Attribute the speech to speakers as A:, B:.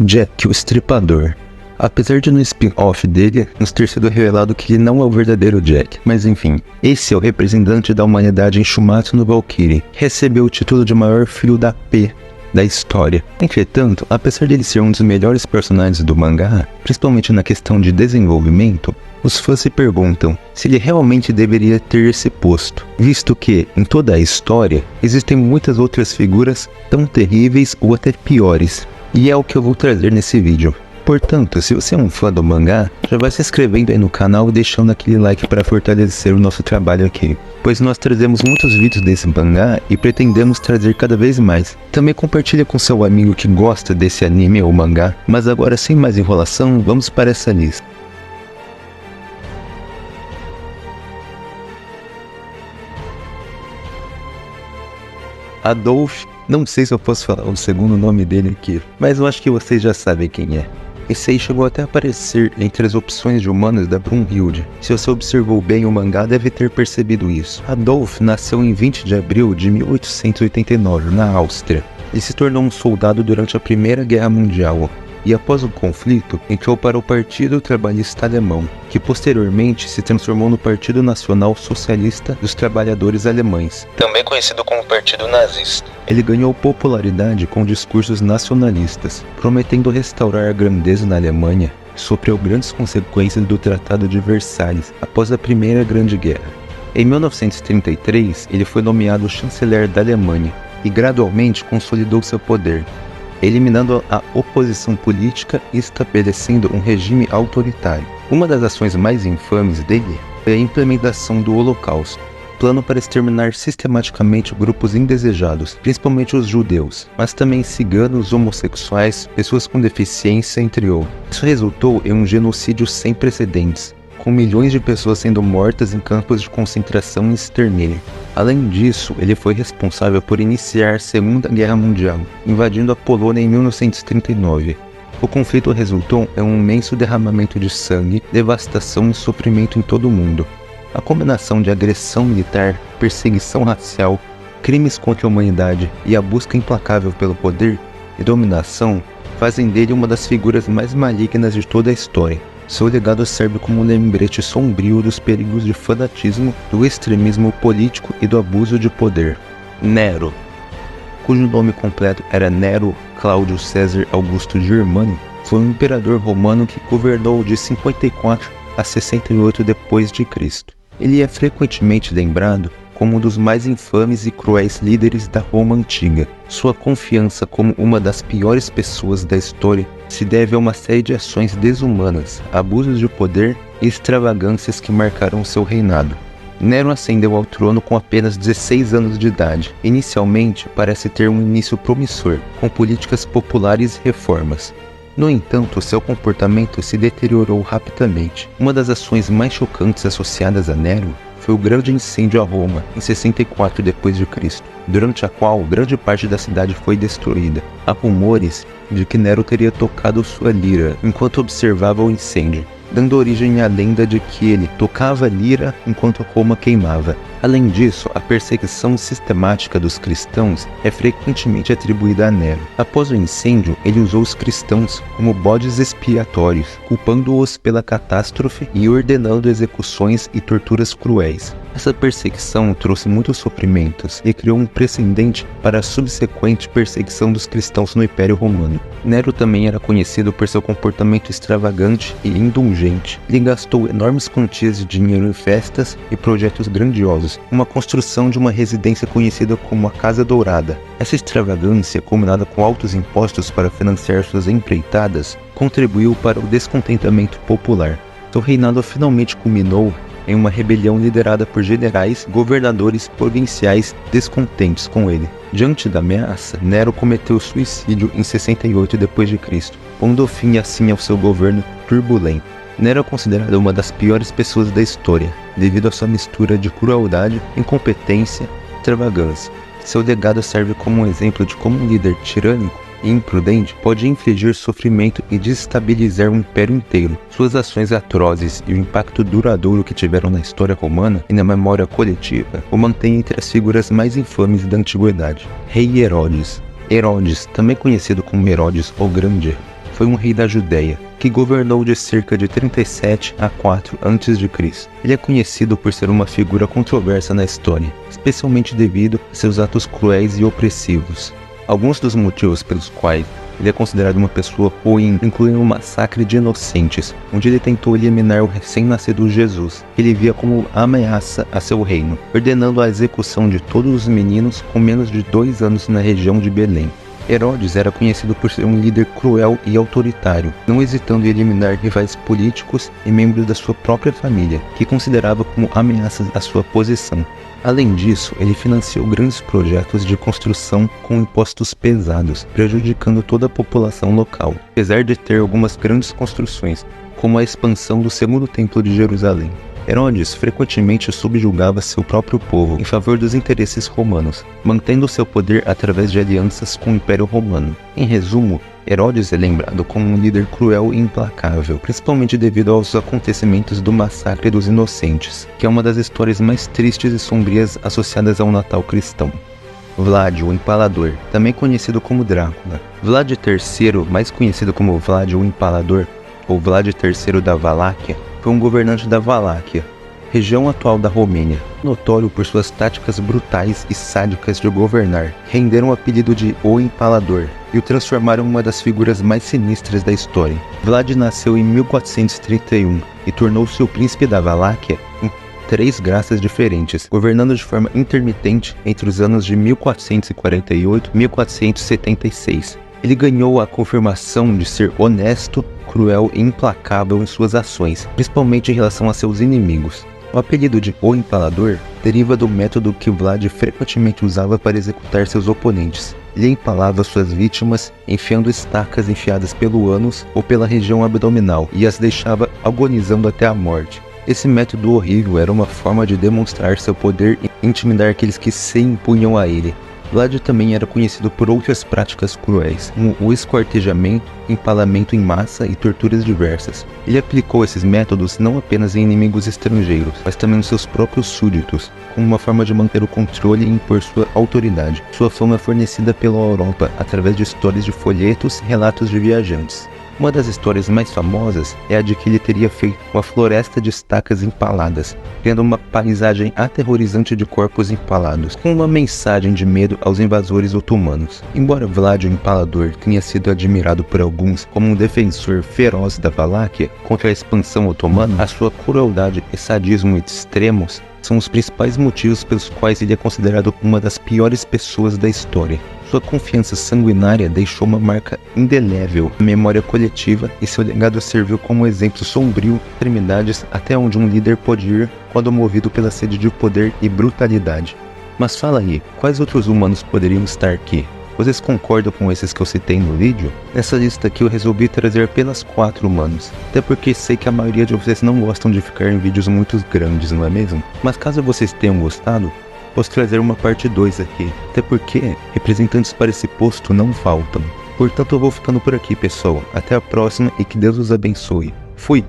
A: Jack, o Estripador. Apesar de no spin-off dele nos ter sido revelado que ele não é o verdadeiro Jack, mas enfim, esse é o representante da humanidade em Shumatsu no Valkyrie, recebeu o título de maior filho da P da história. Entretanto, apesar dele ser um dos melhores personagens do mangá, principalmente na questão de desenvolvimento, os fãs se perguntam se ele realmente deveria ter esse posto, visto que, em toda a história, existem muitas outras figuras tão terríveis ou até piores, e é o que eu vou trazer nesse vídeo. Portanto, se você é um fã do mangá, já vai se inscrevendo aí no canal e deixando aquele like para fortalecer o nosso trabalho aqui, pois nós trazemos muitos vídeos desse mangá e pretendemos trazer cada vez mais. Também compartilha com seu amigo que gosta desse anime ou mangá, mas agora sem mais enrolação, vamos para essa lista. Adolf, não sei se eu posso falar o segundo nome dele aqui, mas eu acho que vocês já sabem quem é. Esse aí chegou até a aparecer entre as opções de humanos da Brunhilde. Se você observou bem o mangá, deve ter percebido isso. Adolf nasceu em 20 de abril de 1889, na Áustria. Ele se tornou um soldado durante a Primeira Guerra Mundial e após o conflito, entrou para o Partido Trabalhista Alemão, que posteriormente se transformou no Partido Nacional Socialista dos Trabalhadores Alemães, também conhecido como Partido Nazista. Ele ganhou popularidade com discursos nacionalistas, prometendo restaurar a grandeza na Alemanha, que sofreu grandes consequências do Tratado de Versalhes após a Primeira Grande Guerra. Em 1933, ele foi nomeado chanceler da Alemanha e gradualmente consolidou seu poder, eliminando a oposição política e estabelecendo um regime autoritário. Uma das ações mais infames dele foi a implementação do Holocausto, plano para exterminar sistematicamente grupos indesejados, principalmente os judeus, mas também ciganos, homossexuais, pessoas com deficiência, entre outros. Isso resultou em um genocídio sem precedentes, com milhões de pessoas sendo mortas em campos de concentração e extermínio. Além disso, ele foi responsável por iniciar a Segunda Guerra Mundial, invadindo a Polônia em 1939. O conflito resultou em um imenso derramamento de sangue, devastação e sofrimento em todo o mundo. A combinação de agressão militar, perseguição racial, crimes contra a humanidade e a busca implacável pelo poder e dominação fazem dele uma das figuras mais malignas de toda a história. Seu legado serve como um lembrete sombrio dos perigos de fanatismo, do extremismo político e do abuso de poder. Nero, cujo nome completo era Nero Cláudio César Augusto Germânico, foi um imperador romano que governou de 54 a 68 d.C. Ele é frequentemente lembrado como um dos mais infames e cruéis líderes da Roma antiga. Sua confiança como uma das piores pessoas da história se deve a uma série de ações desumanas, abusos de poder e extravagâncias que marcaram seu reinado. Nero ascendeu ao trono com apenas 16 anos de idade. Inicialmente, parece ter um início promissor, com políticas populares e reformas. No entanto, seu comportamento se deteriorou rapidamente. Uma das ações mais chocantes associadas a Nero foi o grande incêndio a Roma, em 64 d.C., durante a qual grande parte da cidade foi destruída. Há rumores de que Nero teria tocado sua lira enquanto observava o incêndio, dando origem à lenda de que ele tocava lira enquanto Roma queimava. Além disso, a perseguição sistemática dos cristãos é frequentemente atribuída a Nero. Após o incêndio, ele usou os cristãos como bodes expiatórios, culpando-os pela catástrofe e ordenando execuções e torturas cruéis. Essa perseguição trouxe muitos sofrimentos e criou um precedente para a subsequente perseguição dos cristãos no Império Romano. Nero também era conhecido por seu comportamento extravagante e indulgente. Ele gastou enormes quantias de dinheiro em festas e projetos grandiosos, uma construção de uma residência conhecida como a Casa Dourada. Essa extravagância, combinada com altos impostos para financiar suas empreitadas, contribuiu para o descontentamento popular. Seu reinado finalmente culminou em uma rebelião liderada por generais, governadores provinciais descontentes com ele. Diante da ameaça, Nero cometeu suicídio em 68 d.C., pondo fim assim ao seu governo turbulento. Nero é considerado uma das piores pessoas da história, devido à sua mistura de crueldade, incompetência e extravagância. Seu legado serve como um exemplo de como um líder tirânico e imprudente pode infligir sofrimento e desestabilizar um império inteiro. Suas ações atrozes e o impacto duradouro que tiveram na história romana e na memória coletiva o mantém entre as figuras mais infames da antiguidade. Rei Herodes. Herodes, também conhecido como Herodes o Grande, foi foi um rei da Judéia, que governou de cerca de 37 a 4 a.C. Ele é conhecido por ser uma figura controversa na história, especialmente devido a seus atos cruéis e opressivos. Alguns dos motivos pelos quais ele é considerado uma pessoa ruim incluem o massacre de inocentes, onde ele tentou eliminar o recém-nascido Jesus, que ele via como ameaça a seu reino, ordenando a execução de todos os meninos com menos de 2 anos na região de Belém. Herodes era conhecido por ser um líder cruel e autoritário, não hesitando em eliminar rivais políticos e membros da sua própria família, que considerava como ameaças à sua posição. Além disso, ele financiou grandes projetos de construção com impostos pesados, prejudicando toda a população local, apesar de ter algumas grandes construções, como a expansão do Segundo Templo de Jerusalém. Herodes frequentemente subjugava seu próprio povo em favor dos interesses romanos, mantendo seu poder através de alianças com o Império Romano. Em resumo, Herodes é lembrado como um líder cruel e implacável, principalmente devido aos acontecimentos do massacre dos inocentes, que é uma das histórias mais tristes e sombrias associadas ao Natal cristão. Vlad, o Empalador, também conhecido como Drácula. Vlad III, mais conhecido como Vlad o Empalador, ou Vlad III da Valáquia, foi um governante da Valáquia, região atual da Romênia, notório por suas táticas brutais e sádicas de governar, renderam o apelido de O Empalador e o transformaram em uma das figuras mais sinistras da história. Vlad nasceu em 1431 e tornou-se o príncipe da Valáquia em 3 graças diferentes, governando de forma intermitente entre os anos de 1448 e 1476. Ele ganhou a confirmação de ser honesto, cruel e implacável em suas ações, principalmente em relação a seus inimigos. O apelido de O Empalador deriva do método que Vlad frequentemente usava para executar seus oponentes. Ele empalava suas vítimas enfiando estacas enfiadas pelo ânus ou pela região abdominal e as deixava agonizando até a morte. Esse método horrível era uma forma de demonstrar seu poder e intimidar aqueles que se impunham a ele. Vlad também era conhecido por outras práticas cruéis, como o esquartejamento, empalamento em massa e torturas diversas. Ele aplicou esses métodos não apenas em inimigos estrangeiros, mas também nos seus próprios súditos, como uma forma de manter o controle e impor sua autoridade. Sua fama é fornecida pela Europa através de histórias de folhetos e relatos de viajantes. Uma das histórias mais famosas é a de que ele teria feito uma floresta de estacas empaladas, criando uma paisagem aterrorizante de corpos empalados, com uma mensagem de medo aos invasores otomanos. Embora Vlad o Empalador tenha sido admirado por alguns como um defensor feroz da Valáquia contra a expansão otomana, a sua crueldade e sadismo extremos são os principais motivos pelos quais ele é considerado uma das piores pessoas da história. Sua confiança sanguinária deixou uma marca indelével na memória coletiva e seu legado serviu como exemplo sombrio de extremidades até onde um líder pode ir quando movido pela sede de poder e brutalidade. Mas fala aí, quais outros humanos poderiam estar aqui? Vocês concordam com esses que eu citei no vídeo? Nessa lista aqui eu resolvi trazer apenas 4 humanos, até porque sei que a maioria de vocês não gostam de ficar em vídeos muito grandes, não é mesmo? Mas caso vocês tenham gostado, posso trazer uma parte 2 aqui, até porque representantes para esse posto não faltam. Portanto eu vou ficando por aqui, pessoal. Até a próxima e que Deus os abençoe. Fui!